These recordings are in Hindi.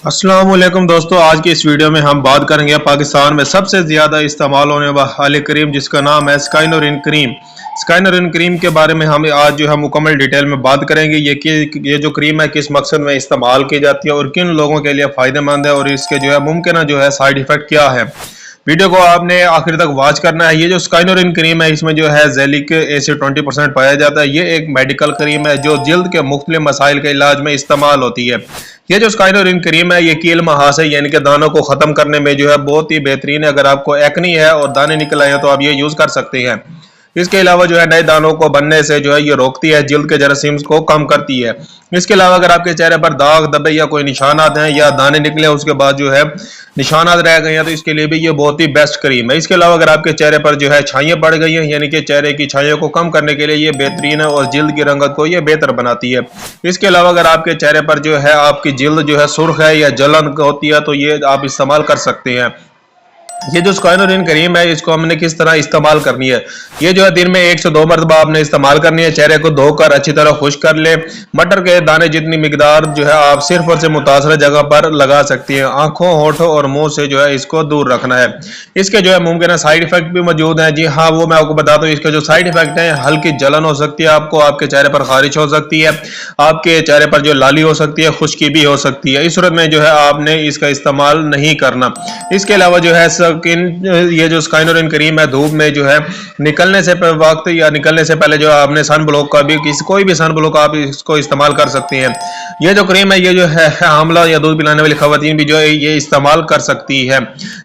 अस्सलाम वालेकुम दोस्तों, आज की इस वीडियो में हम बात करेंगे पाकिस्तान में सबसे ज़्यादा इस्तेमाल होने वाले क्रीम जिसका नाम है स्काइनोरिन क्रीम। स्काइनोरिन क्रीम के बारे में हम आज जो है मुकम्मल डिटेल में बात करेंगे। ये जो क्रीम है किस मकसद में इस्तेमाल की जाती है और किन लोगों के लिए फ़ायदेमंद है और इसके जो है मुमकिन जो है साइड इफ़ेक्ट क्या है। वीडियो को आपने आखिर तक वॉच करना है। ये जो स्काइनोरिन क्रीम है इसमें जो है जेलिक एसिड 20% पाया जाता है। ये एक मेडिकल क्रीम है जो जल्द के मुख्तलिफ मसाइल के इलाज में इस्तेमाल होती है। ये जो स्काइनोरिन क्रीम है ये कील महासे यानी कि दानों को ख़त्म करने में जो है बहुत ही बेहतरीन है। अगर आपको एक्नी है और दाने निकल आए हैं तो आप ये यूज़ कर सकते हैं। इसके अलावा जो है नए दानों को बनने से जो है ये रोकती है, जल्द के जरासीम को कम करती है। इसके अलावा अगर आपके चेहरे पर दाग धब्बे या कोई निशानात हैं या दाने निकले उसके बाद जो है निशानात रह गए हैं तो इसके लिए भी ये बहुत ही बेस्ट क्रीम है। इसके अलावा अगर आपके चेहरे पर जो है छाइयाँ पड़ गई हैं यानी कि चेहरे की छाइयों को कम करने के लिए ये बेहतरीन है और जल्द की रंगत को ये बेहतर बनाती है। इसके अलावा अगर आपके चेहरे पर जो है आपकी जल्द जो है सुर्ख है या जलन होती है तो ये आप इस्तेमाल कर सकते हैं। ये जो स्काइनोरिन क्रीम है इसको हमने किस तरह इस्तेमाल करनी है, ये जो है दिन में 1 से 2 मरतबा आपने इस्तेमाल करनी है। चेहरे को धोकर अच्छी तरह खुश कर ले। मटर के दाने जितनी मिकदार जो है आप सिर्फ और सिर्फ मुतासर जगह पर लगा सकती हैं। आंखों, होठों और मुंह से जो है इसको दूर रखना है। इसके जो है मुमकिन साइड इफेक्ट भी मौजूद हैं। जी हाँ, वो मैं आपको बता दूं। इसके जो साइड इफेक्ट है, हल्की जलन हो सकती है, आपको आपके चेहरे पर खारिश हो सकती है, आपके चेहरे पर जो लाली हो सकती है, खुश्की भी हो सकती है। इस सूरत में जो है आपने इसका इस्तेमाल नहीं करना। इसके अलावा जो है ये जो स्काइनोरिन क्रीम है धूप में जो है निकलने से वक्त या निकलने से पहले जो आपने सन ब्लॉक का भी कोई भी सन ब्लॉक आप इसको इस्तेमाल कर सकती हैं। ये जो क्रीम है ये जो है हामला या दूध पिलाने वाली खवातीन भी जो है ये इस्तेमाल कर सकती है।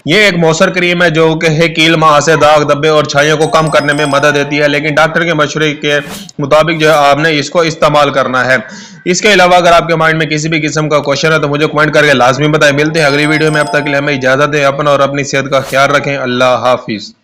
ये एक मौसर क्रीम है जो कि कील महासे, दाग धब्बे और छाइयों को कम करने में मदद देती है, लेकिन डॉक्टर के मशवरे के मुताबिक जो है आपने इसको इस्तेमाल करना है। इसके अलावा अगर आपके माइंड में किसी भी किस्म का क्वेश्चन है तो मुझे कमेंट करके लाजमी बताएं। मिलते हैं अगली वीडियो में, अब तक के लिए हमें इजाजत दें। अपना और अपनी सेहत का ख्याल रखें। अल्लाह हाफिज।